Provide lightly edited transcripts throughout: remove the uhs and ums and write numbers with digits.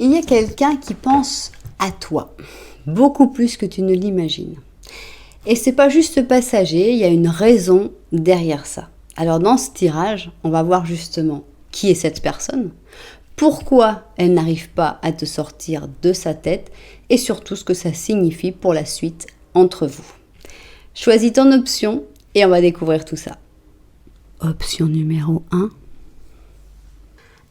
Il y a quelqu'un qui pense à toi, beaucoup plus que tu ne l'imagines. Et c'est pas juste passager, il y a une raison derrière ça. Alors dans ce tirage, on va voir justement qui est cette personne, pourquoi elle n'arrive pas à te sortir de sa tête et surtout ce que ça signifie pour la suite entre vous. Choisis ton option et on va découvrir tout ça. Option numéro 1.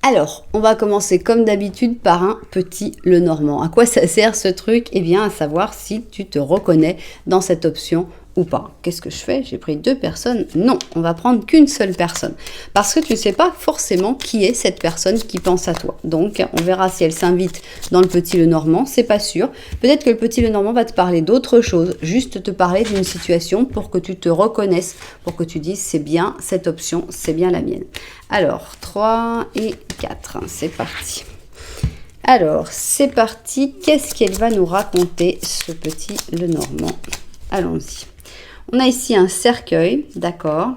Alors, on va commencer comme d'habitude par un petit Lenormand. À quoi ça sert ce truc? Eh bien, à savoir si tu te reconnais dans cette option ou pas. Qu'est-ce que je fais? J'ai pris 2 personnes. Non, on va prendre qu'une seule personne. Parce que tu ne sais pas forcément qui est cette personne qui pense à toi. Donc, on verra si elle s'invite dans le petit Lenormand. C'est pas sûr. Peut-être que le petit Lenormand va te parler d'autre chose. Juste te parler d'une situation pour que tu te reconnaisses. Pour que tu dises, c'est bien cette option, c'est bien la mienne. Alors, 3 et 4. C'est parti. Alors, c'est parti. Qu'est-ce qu'elle va nous raconter, ce petit Lenormand? Allons-y. On a ici un cercueil, d'accord.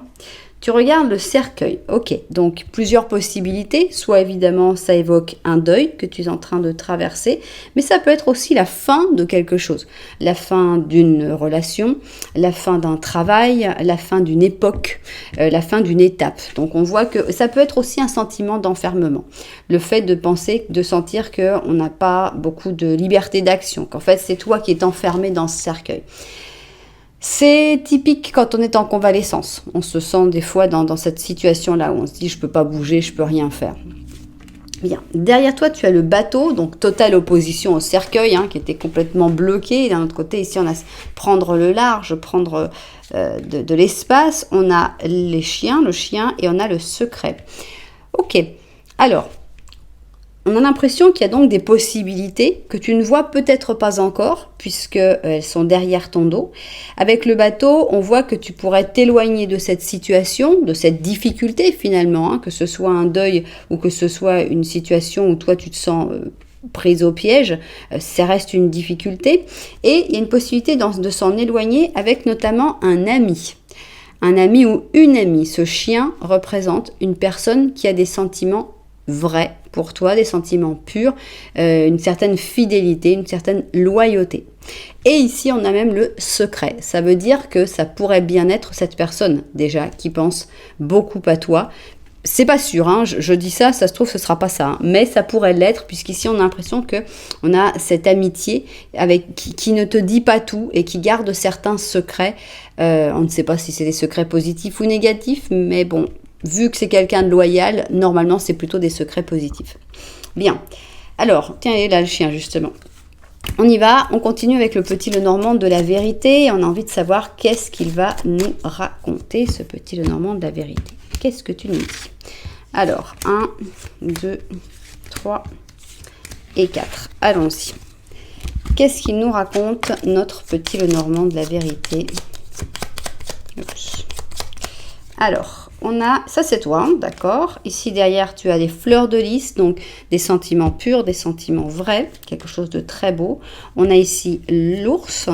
Tu regardes le cercueil, ok. Donc, plusieurs possibilités. Soit, évidemment, ça évoque un deuil que tu es en train de traverser, mais ça peut être aussi la fin de quelque chose. La fin d'une relation, la fin d'un travail, la fin d'une époque, la fin d'une étape. Donc, on voit que ça peut être aussi un sentiment d'enfermement. Le fait de penser, de sentir qu'on n'a pas beaucoup de liberté d'action, qu'en fait, c'est toi qui es enfermé dans ce cercueil. C'est typique quand on est en convalescence. On se sent des fois dans cette situation-là où on se dit « je ne peux pas bouger, je ne peux rien faire ». Bien. Derrière toi, tu as le bateau, donc totale opposition au cercueil, qui était complètement bloqué. Et d'un autre côté, ici, on a prendre le large, prendre de l'espace. On a les chiens, le chien, et on a le secret. Ok. Alors, on a l'impression qu'il y a donc des possibilités que tu ne vois peut-être pas encore, puisqu'elles sont derrière ton dos. Avec le bateau, on voit que tu pourrais t'éloigner de cette situation, de cette difficulté finalement, que ce soit un deuil ou que ce soit une situation où toi tu te sens prise au piège, ça reste une difficulté. Et il y a une possibilité de s'en éloigner avec notamment un ami. Un ami ou une amie. Ce chien représente une personne qui a des sentiments vrai pour toi, des sentiments purs, une certaine fidélité, une certaine loyauté. Et ici, on a même le secret. Ça veut dire que ça pourrait bien être cette personne, déjà, qui pense beaucoup à toi. C'est pas sûr, je dis ça, ça se trouve, ce sera pas ça. Mais ça pourrait l'être, puisqu'ici, on a l'impression qu'on a cette amitié avec qui ne te dit pas tout et qui garde certains secrets. On ne sait pas si c'est des secrets positifs ou négatifs, mais bon, vu que c'est quelqu'un de loyal, normalement, c'est plutôt des secrets positifs. Bien. Alors, tiens, il est là le chien, justement. On y va, on continue avec le petit Lenormand de la vérité. Et on a envie de savoir qu'est-ce qu'il va nous raconter, ce petit Lenormand de la vérité. Qu'est-ce que tu nous dis? Alors, 1, 2, 3 et 4. Allons-y. Qu'est-ce qu'il nous raconte, notre petit Lenormand de la vérité? Oups. Alors, on a, ça c'est toi, d'accord. Ici derrière, tu as des fleurs de lys, donc des sentiments purs, des sentiments vrais, quelque chose de très beau. On a ici l'ours,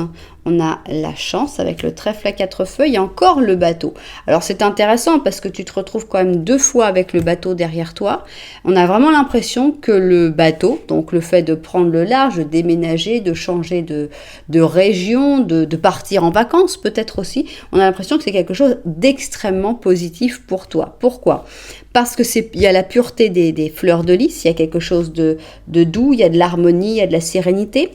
on a la chance avec le trèfle à 4 feuilles et encore le bateau. Alors c'est intéressant parce que tu te retrouves quand même 2 fois avec le bateau derrière toi. On a vraiment l'impression que le bateau, donc le fait de prendre le large, de déménager, de changer de région, de partir en vacances peut-être aussi, on a l'impression que c'est quelque chose d'extrêmement positif pour toi. Pourquoi? Parce que il y a la pureté des fleurs de lys, il y a quelque chose de doux, il y a de l'harmonie, il y a de la sérénité.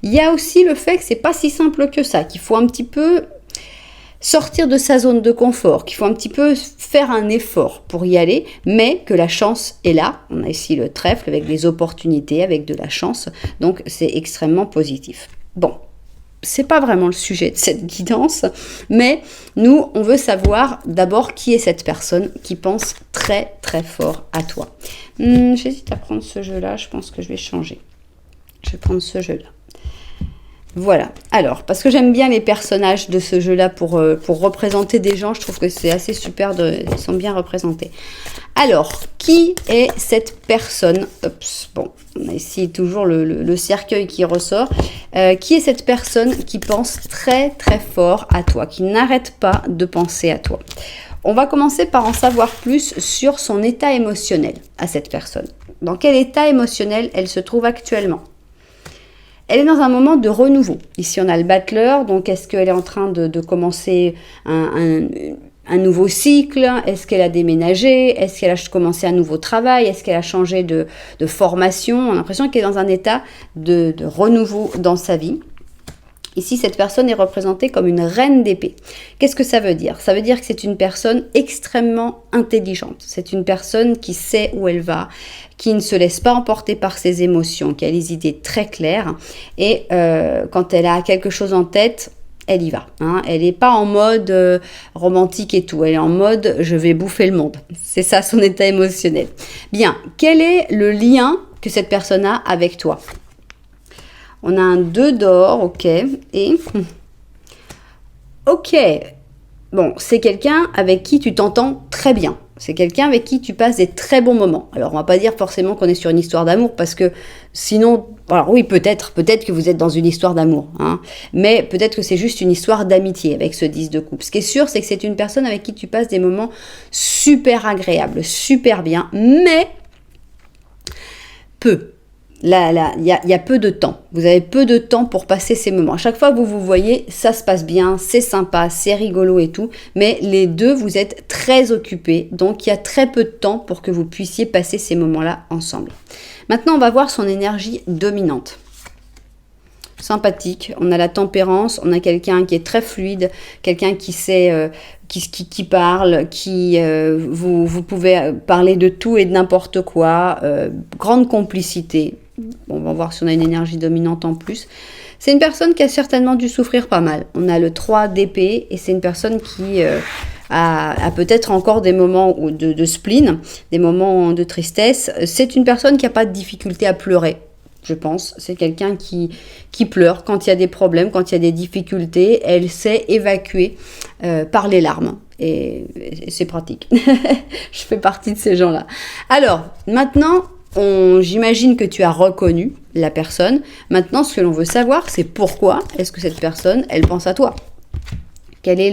Il y a aussi le fait que c'est pas si simple que ça, qu'il faut un petit peu sortir de sa zone de confort, qu'il faut un petit peu faire un effort pour y aller, mais que la chance est là. On a ici le trèfle avec des opportunités, avec de la chance, donc c'est extrêmement positif. Bon. C'est pas vraiment le sujet de cette guidance, mais nous, on veut savoir d'abord qui est cette personne qui pense très très fort à toi. J'hésite à prendre ce jeu-là, je pense que je vais changer. Je vais prendre ce jeu-là. Voilà, alors, parce que j'aime bien les personnages de ce jeu-là pour représenter des gens, je trouve que c'est assez super, ils sont bien représentés. Alors, qui est cette personne? Bon, on a ici toujours le cercueil qui ressort. Qui est cette personne qui pense très très fort à toi, qui n'arrête pas de penser à toi? On va commencer par en savoir plus sur son état émotionnel à cette personne. Dans quel état émotionnel elle se trouve actuellement? Elle est dans un moment de renouveau. Ici, on a le battleur. Donc, est-ce qu'elle est en train de commencer un nouveau cycle? Est-ce qu'elle a déménagé? Est-ce qu'elle a commencé un nouveau travail? Est-ce qu'elle a changé de formation? On a l'impression qu'elle est dans un état de renouveau dans sa vie. Ici, cette personne est représentée comme une reine d'épée. Qu'est-ce que ça veut dire? Ça veut dire que c'est une personne extrêmement intelligente. C'est une personne qui sait où elle va, qui ne se laisse pas emporter par ses émotions, qui a les idées très claires. Et quand elle a quelque chose en tête, elle y va. Hein. Elle n'est pas en mode romantique et tout. Elle est en mode « je vais bouffer le monde ». C'est ça son état émotionnel. Bien, quel est le lien que cette personne a avec toi? On a un 2 d'or, ok, et... Ok, bon, c'est quelqu'un avec qui tu t'entends très bien. C'est quelqu'un avec qui tu passes des très bons moments. Alors, on va pas dire forcément qu'on est sur une histoire d'amour, parce que sinon... Alors oui, peut-être que vous êtes dans une histoire d'amour, hein, mais peut-être que c'est juste une histoire d'amitié avec ce 10 de coupe. Ce qui est sûr, c'est que c'est une personne avec qui tu passes des moments super agréables, super bien, mais peu. Là, il y a peu de temps. Vous avez peu de temps pour passer ces moments. À chaque fois que vous vous voyez, ça se passe bien, c'est sympa, c'est rigolo et tout. Mais les deux, vous êtes très occupés. Donc, il y a très peu de temps pour que vous puissiez passer ces moments-là ensemble. Maintenant, on va voir son énergie dominante. Sympathique, on a la tempérance, on a quelqu'un qui est très fluide, quelqu'un qui sait, qui parle, vous pouvez parler de tout et de n'importe quoi, grande complicité. Bon, on va voir si on a une énergie dominante en plus. C'est une personne qui a certainement dû souffrir pas mal. On a le 3 d'épée et c'est une personne qui a peut-être encore des moments de spleen, des moments de tristesse. C'est une personne qui n'a pas de difficulté à pleurer. Je pense, c'est quelqu'un qui pleure quand il y a des problèmes, quand il y a des difficultés, elle sait évacuer par les larmes. Et c'est pratique. Je fais partie de ces gens-là. Alors, maintenant, j'imagine que tu as reconnu la personne. Maintenant, ce que l'on veut savoir, c'est pourquoi est-ce que cette personne, elle pense à toi? Quelle est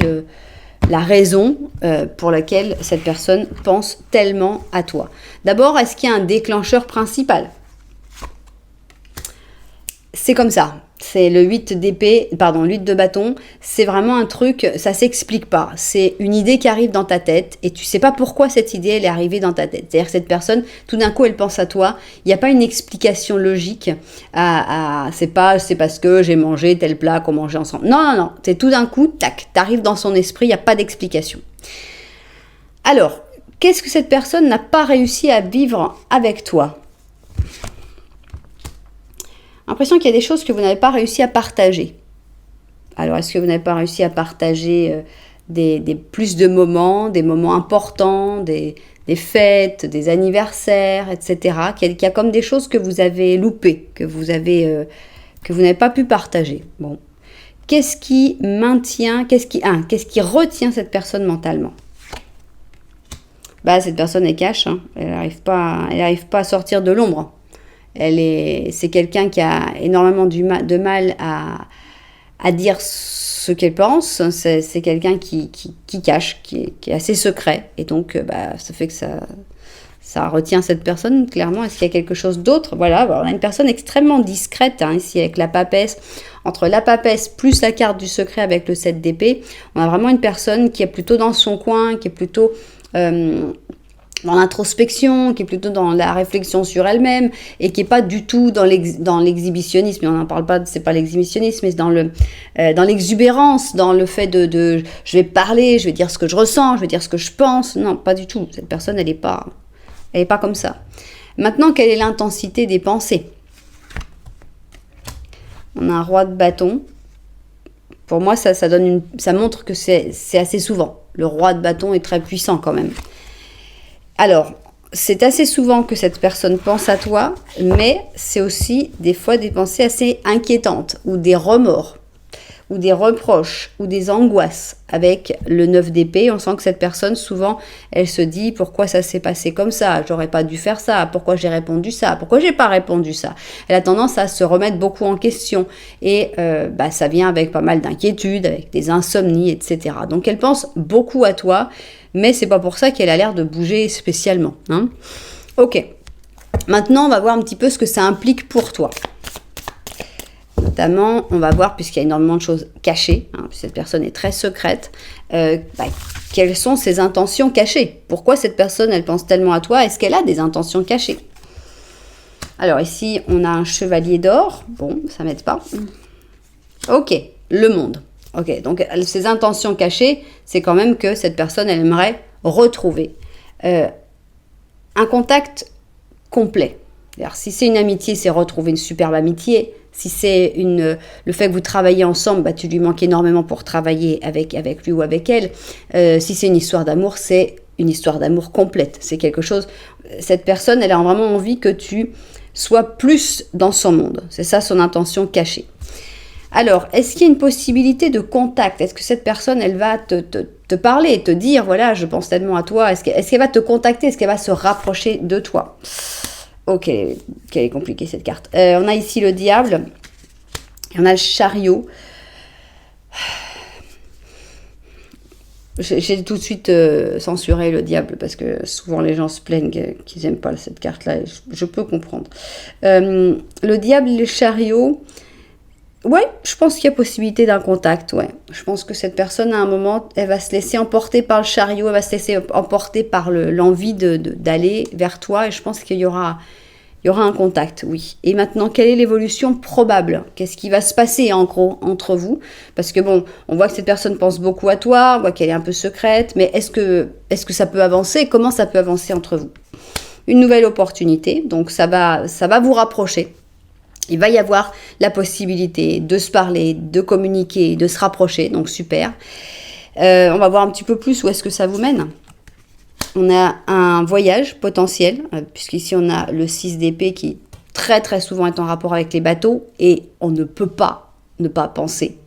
la raison pour laquelle cette personne pense tellement à toi? D'abord, est-ce qu'il y a un déclencheur principal? C'est comme ça, c'est le 8 d'épée, pardon, le 8 de bâton, c'est vraiment un truc, ça s'explique pas. C'est une idée qui arrive dans ta tête et tu sais pas pourquoi cette idée, elle est arrivée dans ta tête. C'est-à-dire que cette personne, tout d'un coup, elle pense à toi. Il n'y a pas une explication logique c'est parce que j'ai mangé tel plat qu'on mangeait ensemble. Non, c'est tout d'un coup, tac, t'arrives dans son esprit, il n'y a pas d'explication. Alors, qu'est-ce que cette personne n'a pas réussi à vivre avec toi ? L'impression qu'il y a des choses que vous n'avez pas réussi à partager. Alors, est-ce que vous n'avez pas réussi à partager des plus de moments, des moments importants, des fêtes, des anniversaires, etc. Qu'il y a comme des choses que vous avez loupées, que vous n'avez pas pu partager. Bon. Qu'est-ce qui retient cette personne mentalement? Cette personne est cache, hein. Elle n'arrive pas à sortir de l'ombre. C'est quelqu'un qui a énormément de mal à dire ce qu'elle pense. C'est quelqu'un qui cache, qui est assez secret. Et donc, ça fait que ça retient cette personne, clairement. Est-ce qu'il y a quelque chose d'autre? Voilà, on a une personne extrêmement discrète, hein, ici, avec la papesse. Entre la papesse plus la carte du secret avec le 7 d'épée, on a vraiment une personne qui est plutôt dans son coin, qui est plutôt... dans l'introspection, qui est plutôt dans la réflexion sur elle-même et qui n'est pas du tout dans l'exhibitionnisme. On n'en parle pas, c'est pas l'exhibitionnisme, mais dans l'exubérance, dans le fait de je vais parler, je vais dire ce que je ressens, je vais dire ce que je pense. Non, pas du tout. Cette personne, elle n'est pas comme ça. Maintenant, quelle est l'intensité des pensées? On a un roi de bâton. Pour moi, ça montre que c'est assez souvent. Le roi de bâton est très puissant quand même. Alors, c'est assez souvent que cette personne pense à toi, mais c'est aussi des fois des pensées assez inquiétantes, ou des remords, ou des reproches, ou des angoisses. Avec le 9 d'épée, on sent que cette personne, souvent, elle se dit « Pourquoi ça s'est passé comme ça? J'aurais pas dû faire ça. Pourquoi j'ai répondu ça? Pourquoi j'ai pas répondu ça ?» Elle a tendance à se remettre beaucoup en question. Et ça vient avec pas mal d'inquiétudes, avec des insomnies, etc. Donc, elle pense beaucoup à toi, mais c'est pas pour ça qu'elle a l'air de bouger spécialement. Hein. Ok. Maintenant, on va voir un petit peu ce que ça implique pour toi. Notamment, on va voir, puisqu'il y a énormément de choses cachées, hein, cette personne est très secrète, quelles sont ses intentions cachées? Pourquoi cette personne, elle pense tellement à toi? Est-ce qu'elle a des intentions cachées? Alors ici, on a un chevalier d'or. Bon, ça m'aide pas. Ok, le monde. Ok, donc ses intentions cachées, c'est quand même que cette personne, elle aimerait retrouver un contact complet. Alors, si c'est une amitié, c'est retrouver une superbe amitié. Si c'est le fait que vous travaillez ensemble, tu lui manques énormément pour travailler avec lui ou avec elle. Si c'est une histoire d'amour, c'est une histoire d'amour complète. C'est quelque chose... Cette personne, elle a vraiment envie que tu sois plus dans son monde. C'est ça son intention cachée. Alors, est-ce qu'il y a une possibilité de contact? Est-ce que cette personne, elle va te parler, te dire, voilà, je pense tellement à toi. Est-ce qu'elle va te contacter? Est-ce qu'elle va se rapprocher de toi? Ok, qu'elle est compliquée cette carte. On a ici le diable. Et on a le chariot. J'ai tout de suite censuré le diable parce que souvent les gens se plaignent qu'ils n'aiment pas cette carte-là. Je peux comprendre. Le diable et le chariot... Ouais, je pense qu'il y a possibilité d'un contact, ouais. Je pense que cette personne, à un moment, elle va se laisser emporter par le chariot, elle va se laisser emporter par l'envie d'aller vers toi, et je pense qu'il y aura un contact, oui. Et maintenant, quelle est l'évolution probable? Qu'est-ce qui va se passer, en gros, entre vous? Parce que bon, on voit que cette personne pense beaucoup à toi, on voit qu'elle est un peu secrète, mais est-ce que ça peut avancer? Comment ça peut avancer entre vous? Une nouvelle opportunité, donc ça va vous rapprocher. Il va y avoir la possibilité de se parler, de communiquer, de se rapprocher, donc super. On va voir un petit peu plus où est-ce que ça vous mène. On a un voyage potentiel, puisqu'ici on a le 6 d'épée qui très très souvent est en rapport avec les bateaux, et on ne peut pas ne pas penser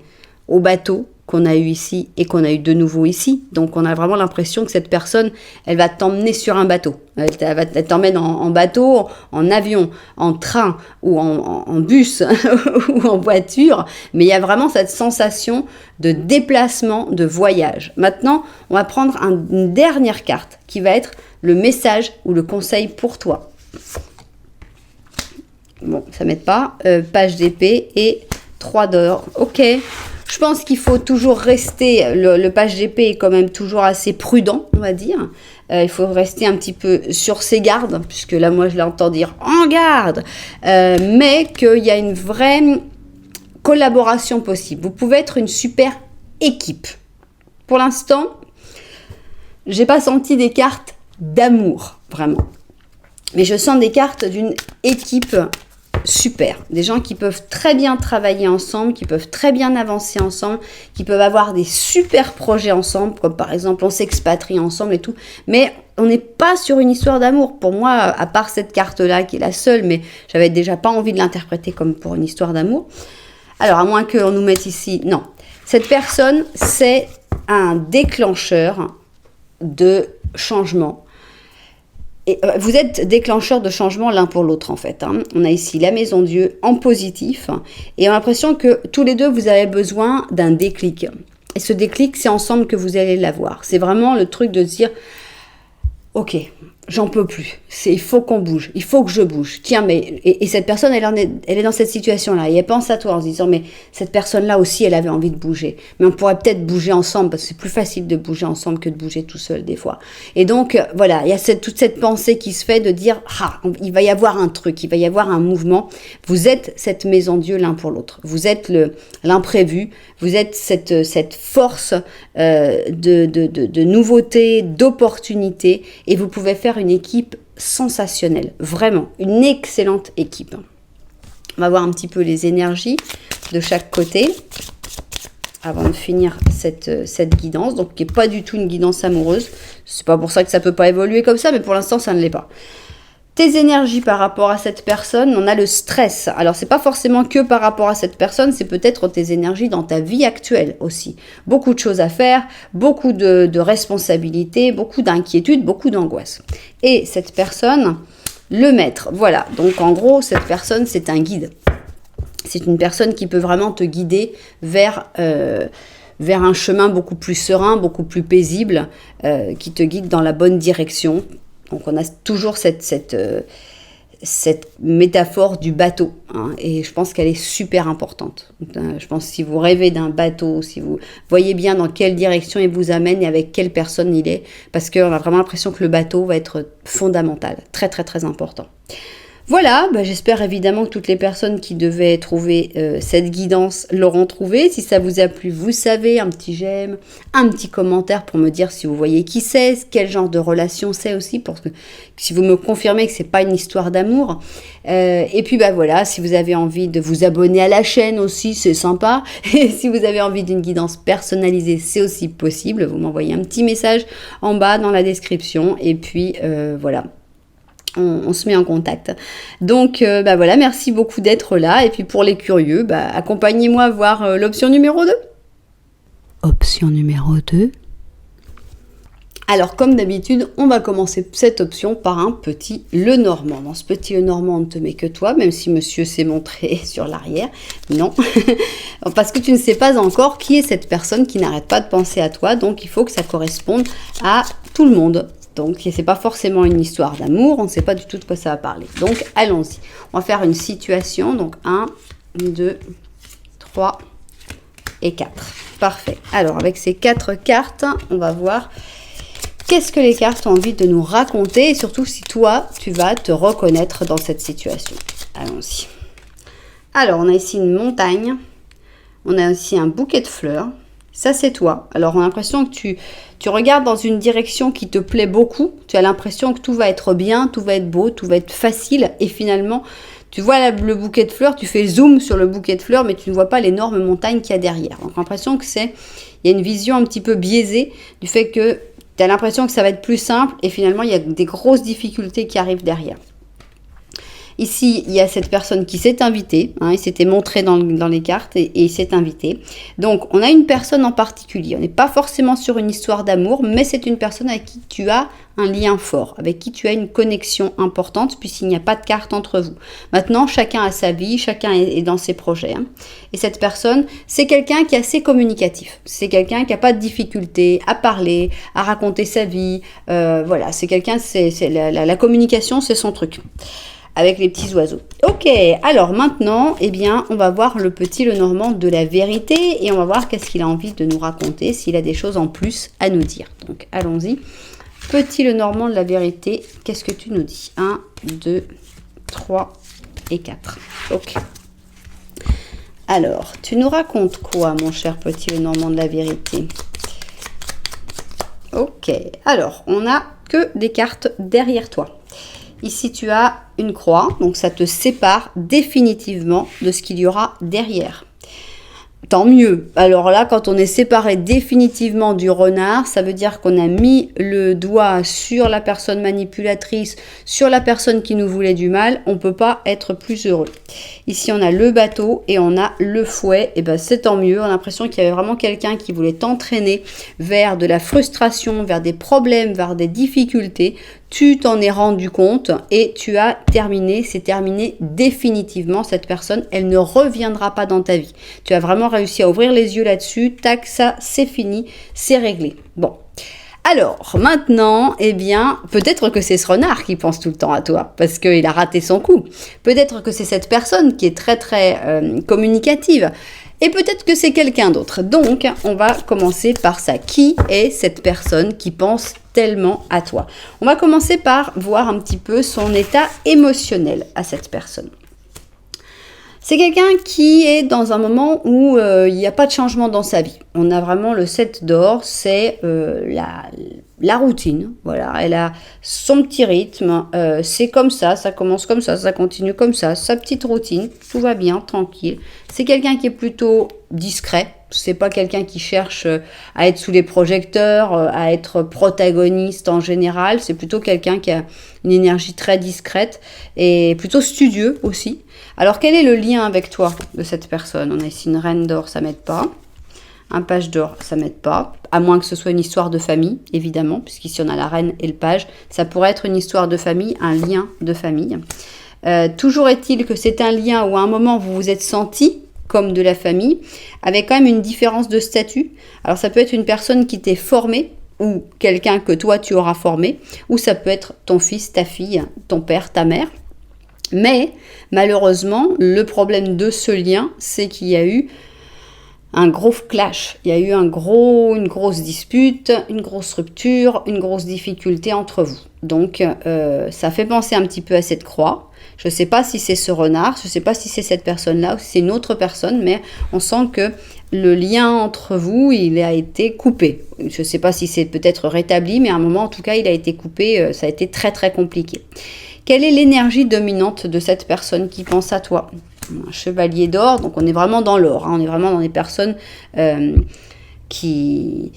aux bateaux qu'on a eu ici et qu'on a eu de nouveau ici. Donc on a vraiment l'impression que cette personne, elle va t'emmener sur un bateau. Elle t'emmène en bateau, en avion, en train ou en bus ou en voiture. Mais il y a vraiment cette sensation de déplacement, de voyage. Maintenant, on va prendre une dernière carte qui va être le message ou le conseil pour toi. Bon, ça m'aide pas. Page d'épée et 3 d'or. Ok. Je pense qu'il faut toujours rester, le page d'épée est quand même toujours assez prudent, on va dire. Il faut rester un petit peu sur ses gardes, puisque là, moi, je l'entends dire « en garde », mais qu'il y a une vraie collaboration possible. Vous pouvez être une super équipe. Pour l'instant, j'ai pas senti des cartes d'amour, vraiment. Mais je sens des cartes d'une équipe super, des gens qui peuvent très bien travailler ensemble, qui peuvent très bien avancer ensemble, qui peuvent avoir des super projets ensemble, comme par exemple on s'expatrie ensemble et tout, mais on n'est pas sur une histoire d'amour. Pour moi, à part cette carte-là qui est la seule, mais j'avais déjà pas envie de l'interpréter comme pour une histoire d'amour. Alors, à moins qu'on nous mette ici, non. Cette personne, c'est un déclencheur de changement. Et vous êtes déclencheur de changement l'un pour l'autre en fait. On a ici la maison Dieu en positif et on a l'impression que tous les deux vous avez besoin d'un déclic. Et ce déclic, c'est ensemble que vous allez l'avoir. C'est vraiment le truc de se dire ok, j'en peux plus. Il faut qu'on bouge. Il faut que je bouge. Tiens, mais et cette personne, elle est dans cette situation-là. Et elle pense à toi en se disant, mais cette personne-là aussi, elle avait envie de bouger. Mais on pourrait peut-être bouger ensemble parce que c'est plus facile de bouger ensemble que de bouger tout seul des fois. Et donc, voilà, il y a toute cette pensée qui se fait de dire, il va y avoir un truc, il va y avoir un mouvement. Vous êtes cette maison Dieu l'un pour l'autre. Vous êtes l'imprévu. Vous êtes cette force de nouveauté, d'opportunité. Et vous pouvez faire une équipe sensationnelle, vraiment, une excellente équipe. On va voir un petit peu les énergies de chaque côté avant de finir cette guidance, donc qui n'est pas du tout une guidance amoureuse. C'est pas pour ça que ça peut pas évoluer comme ça, mais pour l'instant ça ne l'est pas. Tes énergies par rapport à cette personne, on a le stress. Alors, c'est pas forcément que par rapport à cette personne, c'est peut-être tes énergies dans ta vie actuelle aussi. Beaucoup de choses à faire, beaucoup de responsabilités, beaucoup d'inquiétudes, beaucoup d'angoisse. Et cette personne, le maître, voilà. Donc, en gros, cette personne, c'est un guide. C'est une personne qui peut vraiment te guider vers un chemin beaucoup plus serein, beaucoup plus paisible, qui te guide dans la bonne direction. Donc on a toujours cette cette métaphore du bateau, hein, et je pense qu'elle est super importante. Je pense que si vous rêvez d'un bateau, si vous voyez bien dans quelle direction il vous amène et avec quelle personne il est, parce qu'on a vraiment l'impression que le bateau va être fondamental, très très très important. Voilà, j'espère évidemment que toutes les personnes qui devaient trouver cette guidance l'auront trouvé. Si ça vous a plu, vous savez, un petit j'aime, un petit commentaire pour me dire si vous voyez qui c'est, quel genre de relation c'est aussi, parce que si vous me confirmez que c'est pas une histoire d'amour. Et puis voilà, si vous avez envie de vous abonner à la chaîne aussi, c'est sympa. Et si vous avez envie d'une guidance personnalisée, c'est aussi possible. Vous m'envoyez un petit message en bas dans la description. Et puis voilà. On se met en contact. Donc voilà, merci beaucoup d'être là. Et puis pour les curieux, accompagnez-moi voir l'option numéro 2. Option numéro 2. Alors comme d'habitude, on va commencer cette option par un petit Lenormand. Dans ce petit Lenormand, on ne te met que toi, même si monsieur s'est montré sur l'arrière. Non, parce que tu ne sais pas encore qui est cette personne qui n'arrête pas de penser à toi. Donc il faut que ça corresponde à tout le monde. Donc, ce n'est pas forcément une histoire d'amour, on ne sait pas du tout de quoi ça va parler. Donc, allons-y. On va faire une situation. Donc, 1, 2, 3 et 4. Parfait. Alors, avec ces 4 cartes, on va voir qu'est-ce que les cartes ont envie de nous raconter et surtout si toi, tu vas te reconnaître dans cette situation. Allons-y. Alors, on a ici une montagne. On a aussi un bouquet de fleurs. Ça, c'est toi. Alors, on a l'impression que tu regardes dans une direction qui te plaît beaucoup. Tu as l'impression que tout va être bien, tout va être beau, tout va être facile. Et finalement, tu vois le bouquet de fleurs, tu fais zoom sur le bouquet de fleurs, mais tu ne vois pas l'énorme montagne qu'il y a derrière. Donc, l'impression que il y a une vision un petit peu biaisée du fait que tu as l'impression que ça va être plus simple. Et finalement, il y a des grosses difficultés qui arrivent derrière. Ici, il y a cette personne qui s'est invitée, hein, il s'était montré dans les cartes et il s'est invité. Donc, on a une personne en particulier. On n'est pas forcément sur une histoire d'amour, mais c'est une personne avec qui tu as un lien fort, avec qui tu as une connexion importante, puisqu'il n'y a pas de carte entre vous. Maintenant, chacun a sa vie, chacun est dans ses projets. Hein. Et cette personne, c'est quelqu'un qui est assez communicatif. C'est quelqu'un qui n'a pas de difficulté à parler, à raconter sa vie. Voilà, c'est quelqu'un, la communication, c'est son truc. Avec les petits oiseaux. Ok, alors maintenant, on va voir le petit Lenormand de la vérité et on va voir qu'est-ce qu'il a envie de nous raconter, s'il a des choses en plus à nous dire. Donc, allons-y. Petit Lenormand de la vérité, qu'est-ce que tu nous dis? 1, 2, 3 et 4. Ok. Alors, tu nous racontes quoi, mon cher petit Lenormand de la vérité? Ok, alors, on n'a que des cartes derrière toi. Ici, tu as une croix, donc ça te sépare définitivement de ce qu'il y aura derrière. Tant mieux. Alors là, quand on est séparé définitivement du renard, ça veut dire qu'on a mis le doigt sur la personne manipulatrice, sur la personne qui nous voulait du mal. On ne peut pas être plus heureux. Ici, on a le bateau et on a le fouet. Et ben, c'est tant mieux. On a l'impression qu'il y avait vraiment quelqu'un qui voulait t'entraîner vers de la frustration, vers des problèmes, vers des difficultés. Tu t'en es rendu compte et tu as terminé, c'est terminé définitivement. Cette personne, elle ne reviendra pas dans ta vie. Tu as vraiment réussi à ouvrir les yeux là-dessus. Tac, ça, c'est fini, c'est réglé. Bon. Alors, maintenant, peut-être que c'est ce renard qui pense tout le temps à toi, parce qu'il a raté son coup. Peut-être que c'est cette personne qui est très, très communicative. Et peut-être que c'est quelqu'un d'autre. Donc, on va commencer par ça. Qui est cette personne qui pense tellement à toi? On va commencer par voir un petit peu son état émotionnel à cette personne. C'est quelqu'un qui est dans un moment où il n'y a pas de changement dans sa vie. On a vraiment le 7 d'or, c'est la routine. Voilà, elle a son petit rythme, c'est comme ça commence comme ça continue comme ça, sa petite routine, tout va bien, tranquille. C'est quelqu'un qui est plutôt discret. C'est pas quelqu'un qui cherche à être sous les projecteurs, à être protagoniste en général. C'est plutôt quelqu'un qui a une énergie très discrète et plutôt studieux aussi. Alors, quel est le lien avec toi de cette personne? On a ici une reine d'or, ça m'aide pas. Un page d'or, ça m'aide pas. À moins que ce soit une histoire de famille, évidemment, puisqu'ici on a la reine et le page. Ça pourrait être une histoire de famille, un lien de famille. Toujours est-il que c'est un lien où à un moment vous vous êtes senti comme de la famille, avec quand même une différence de statut. Alors ça peut être une personne qui t'est formée, ou quelqu'un que toi tu auras formé, ou ça peut être ton fils, ta fille, ton père, ta mère. Mais malheureusement, le problème de ce lien, c'est qu'il y a eu un gros clash, il y a eu une grosse dispute, une grosse rupture, une grosse difficulté entre vous. Donc ça fait penser un petit peu à cette croix. Je ne sais pas si c'est ce renard, je ne sais pas si c'est cette personne-là ou si c'est une autre personne, mais on sent que le lien entre vous, il a été coupé. Je ne sais pas si c'est peut-être rétabli, mais à un moment, en tout cas, il a été coupé, ça a été très très compliqué. Quelle est l'énergie dominante de cette personne qui pense à toi ? Un chevalier d'or, donc on est vraiment dans l'or, on est vraiment dans des personnes qui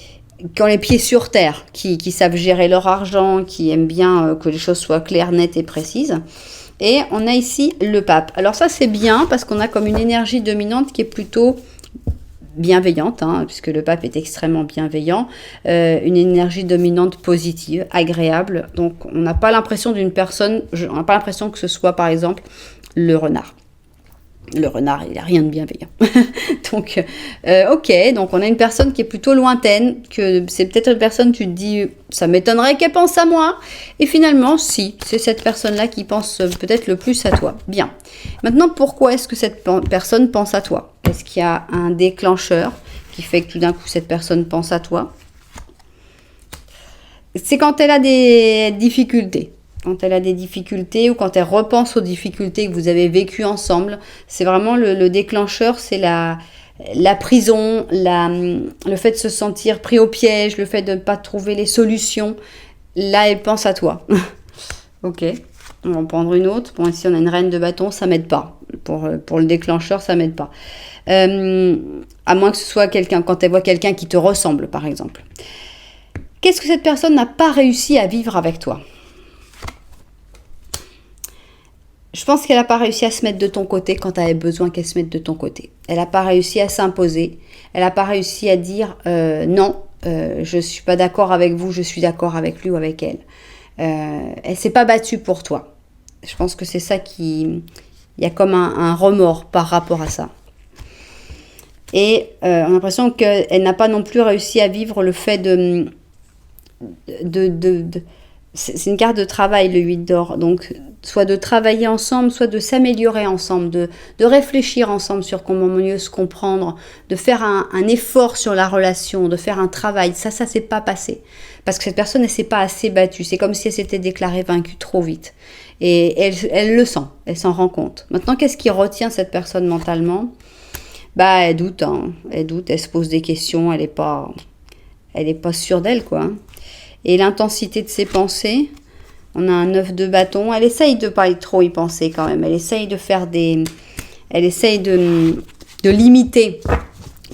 ont les pieds sur terre, qui savent gérer leur argent, qui aiment bien que les choses soient claires, nettes et précises. Et on a ici le pape. Alors ça c'est bien parce qu'on a comme une énergie dominante qui est plutôt bienveillante, puisque le pape est extrêmement bienveillant, une énergie dominante positive, agréable. Donc on n'a pas l'impression d'une personne, on n'a pas l'impression que ce soit par exemple le renard. Le renard, il n'a rien de bienveillant. Donc, ok, donc on a une personne qui est plutôt lointaine, que c'est peut-être une personne, tu te dis, ça m'étonnerait qu'elle pense à moi. Et finalement, si, c'est cette personne-là qui pense peut-être le plus à toi. Bien. Maintenant, pourquoi est-ce que cette personne pense à toi ? Est-ce qu'il y a un déclencheur qui fait que tout d'un coup, cette personne pense à toi ? C'est quand elle a des difficultés. Quand elle a des difficultés ou quand elle repense aux difficultés que vous avez vécues ensemble, c'est vraiment le déclencheur, c'est la prison, le fait de se sentir pris au piège, le fait de ne pas trouver les solutions. Là, elle pense à toi. Ok, on va en prendre une autre. Bon, ici, on a une reine de bâton, ça ne m'aide pas. Pour le déclencheur, ça ne m'aide pas. À moins que ce soit quelqu'un, quand elle voit quelqu'un qui te ressemble, par exemple. Qu'est-ce que cette personne n'a pas réussi à vivre avec toi ? Je pense qu'elle n'a pas réussi à se mettre de ton côté quand tu avais besoin qu'elle se mette de ton côté. Elle n'a pas réussi à s'imposer. Elle n'a pas réussi à dire non, je ne suis pas d'accord avec vous, je suis d'accord avec lui ou avec elle. Elle ne s'est pas battue pour toi. Je pense que c'est ça qui... Il y a comme un remords par rapport à ça. Et on a l'impression qu'elle n'a pas non plus réussi à vivre le fait c'est une carte de travail, le 8 d'or. Donc, soit de travailler ensemble, soit de s'améliorer ensemble, de réfléchir ensemble sur comment mieux se comprendre, de faire un effort sur la relation, de faire un travail. Ça s'est pas passé. Parce que cette personne, elle s'est pas assez battue. C'est comme si elle s'était déclarée vaincue trop vite. Et elle le sent, elle s'en rend compte. Maintenant, qu'est-ce qui retient cette personne mentalement ? Elle doute, elle se pose des questions, elle est pas sûre d'elle, quoi. Et l'intensité de ses pensées, on a un 9 de bâton. Elle essaye de pas trop y penser quand même. Elle essaye de faire elle essaye de limiter.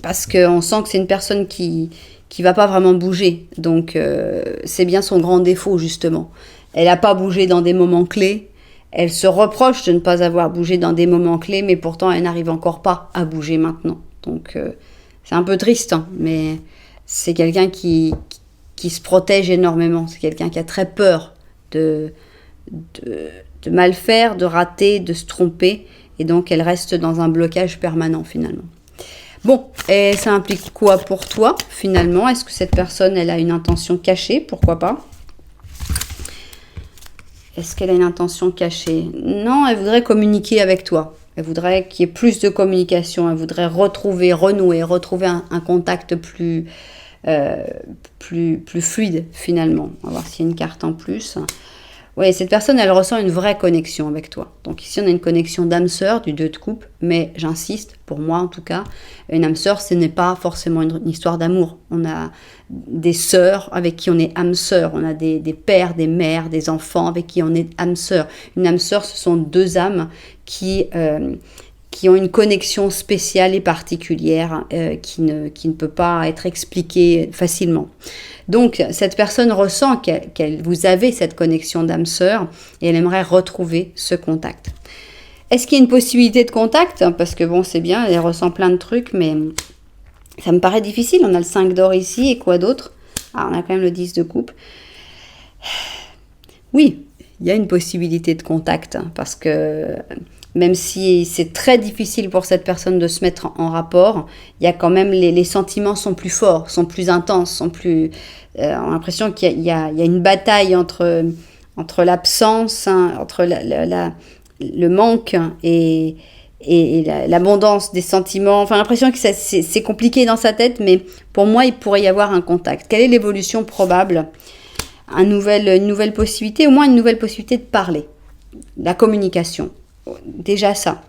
Parce qu'on sent que c'est une personne qui va pas vraiment bouger. Donc, c'est bien son grand défaut, justement. Elle n'a pas bougé dans des moments clés. Elle se reproche de ne pas avoir bougé dans des moments clés, mais pourtant, elle n'arrive encore pas à bouger maintenant. Donc, c'est un peu triste, mais c'est quelqu'un qui se protège énormément. C'est quelqu'un qui a très peur de mal faire, de rater, de se tromper. Et donc, elle reste dans un blocage permanent, finalement. Bon, et ça implique quoi pour toi, finalement ? Est-ce que cette personne, elle a une intention cachée ? Pourquoi pas ? Est-ce qu'elle a une intention cachée ? Non, elle voudrait communiquer avec toi. Elle voudrait qu'il y ait plus de communication. Elle voudrait retrouver un contact plus fluide, finalement. On va voir s'il y a une carte en plus. Oui, cette personne, elle ressent une vraie connexion avec toi. Donc ici, on a une connexion d'âme sœur, du 2 de coupe, mais j'insiste, pour moi en tout cas, une âme sœur, ce n'est pas forcément une histoire d'amour. On a des sœurs avec qui on est âme sœur, on a des pères, des mères, des enfants avec qui on est âme sœur. Une âme sœur, ce sont deux âmes qui ont une connexion spéciale et particulière qui ne peut pas être expliquée facilement. Donc, cette personne ressent qu'elle vous avez cette connexion d'âme sœur et elle aimerait retrouver ce contact. Est-ce qu'il y a une possibilité de contact ? Parce que bon, c'est bien, elle ressent plein de trucs, mais ça me paraît difficile. On a le 5 d'or ici et quoi d'autre ? On a quand même le 10 de coupe. Oui, il y a une possibilité de contact parce que même si c'est très difficile pour cette personne de se mettre en rapport, il y a quand même les sentiments sont plus forts, sont plus intenses, sont plus. On a l'impression qu'il y a une bataille entre l'absence, entre le manque et l'abondance des sentiments. Enfin, l'impression que c'est compliqué dans sa tête, mais pour moi, il pourrait y avoir un contact. Quelle est l'évolution probable? Une nouvelle possibilité, au moins une nouvelle possibilité de parler. La communication. Déjà ça.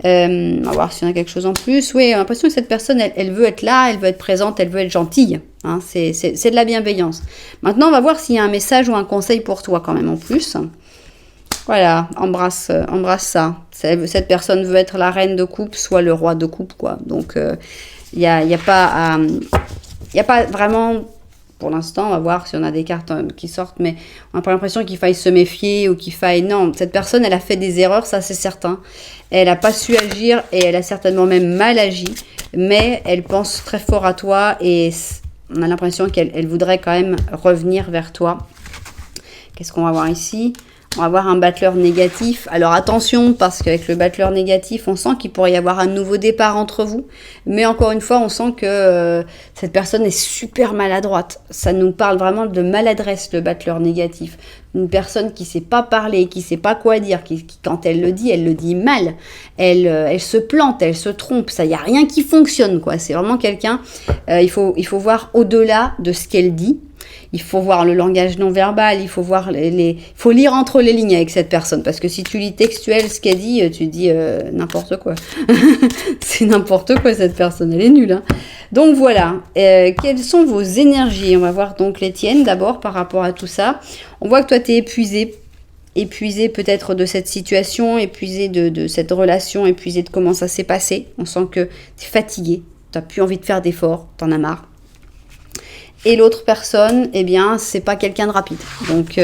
On va voir s'il y en a quelque chose en plus. Oui, j'ai l'impression que cette personne, elle veut être là, elle veut être présente, elle veut être gentille. Hein, c'est de la bienveillance. Maintenant, on va voir s'il y a un message ou un conseil pour toi quand même en plus. Voilà, embrasse ça. Cette personne veut être la reine de coupe, soit le roi de coupe, quoi. Donc, il n'y a pas vraiment... Pour l'instant, on va voir si on a des cartes qui sortent, mais on n'a pas l'impression qu'il faille se méfier ou qu'il faille... Non, cette personne, elle a fait des erreurs, ça c'est certain. Elle n'a pas su agir et elle a certainement même mal agi, mais elle pense très fort à toi et on a l'impression qu'elle voudrait quand même revenir vers toi. Qu'est-ce qu'on va voir ici ? On va avoir un battleur négatif. Alors attention, parce qu'avec le battleur négatif, on sent qu'il pourrait y avoir un nouveau départ entre vous. Mais encore une fois, on sent que cette personne est super maladroite. Ça nous parle vraiment de maladresse, le battleur négatif. Une personne qui ne sait pas parler, qui ne sait pas quoi dire, qui quand elle le dit mal. Elle se plante, elle se trompe. Il n'y a rien qui fonctionne, quoi. C'est vraiment quelqu'un... il faut voir au-delà de ce qu'elle dit. Il faut voir le langage non verbal, il faut voir faut lire entre les lignes avec cette personne, parce que si tu lis textuel ce qu'elle dit, tu dis n'importe quoi. C'est n'importe quoi, cette personne, elle est nulle. Hein. Donc voilà, quelles sont vos énergies? On va voir donc les tiennes d'abord par rapport à tout ça. On voit que toi tu es épuisé peut-être de cette situation, épuisé de cette relation, épuisé de comment ça s'est passé. On sent que tu es fatigué, tu n'as plus envie de faire d'efforts, tu en as marre. Et l'autre personne, eh bien, c'est pas quelqu'un de rapide. Donc,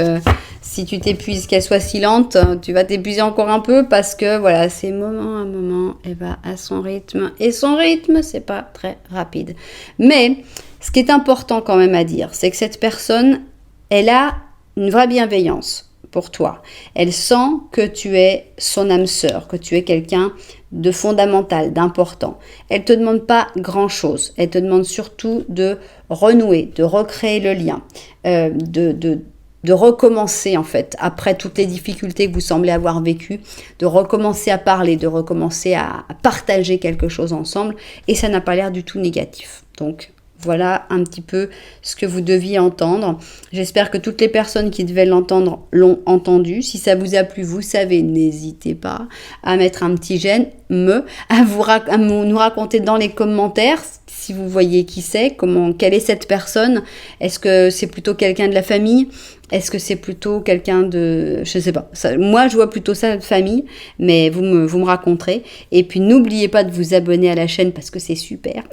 si tu t'épuises, qu'elle soit silente, tu vas t'épuiser encore un peu parce que, voilà, c'est moment à moment, elle va à son rythme. Et son rythme, c'est pas très rapide. Mais, ce qui est important quand même à dire, c'est que cette personne, elle a une vraie bienveillance pour toi. Elle sent que tu es son âme sœur, que tu es quelqu'un de fondamental, d'important. Elle ne te demande pas grand-chose. Elle te demande surtout de renouer, de recréer le lien, de recommencer en fait, après toutes les difficultés que vous semblez avoir vécues, de recommencer à parler, de recommencer à partager quelque chose ensemble. Et ça n'a pas l'air du tout négatif. Donc, voilà un petit peu ce que vous deviez entendre. J'espère que toutes les personnes qui devaient l'entendre l'ont entendu. Si ça vous a plu, vous savez, n'hésitez pas à mettre un petit j'aime, à nous raconter dans les commentaires si vous voyez qui c'est, quelle est cette personne. Est-ce que c'est plutôt quelqu'un de la famille ? Est-ce que c'est plutôt quelqu'un de... Je sais pas. Moi, je vois plutôt ça de famille, mais vous me raconterez. Et puis, n'oubliez pas de vous abonner à la chaîne parce que c'est super.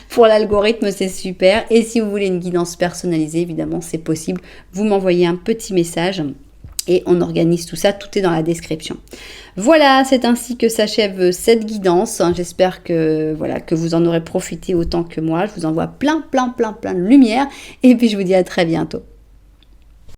Pour l'algorithme, c'est super. Et si vous voulez une guidance personnalisée, évidemment, c'est possible. Vous m'envoyez un petit message et on organise tout ça. Tout est dans la description. Voilà, c'est ainsi que s'achève cette guidance. J'espère que vous en aurez profité autant que moi. Je vous envoie plein de lumière. Et puis, je vous dis à très bientôt.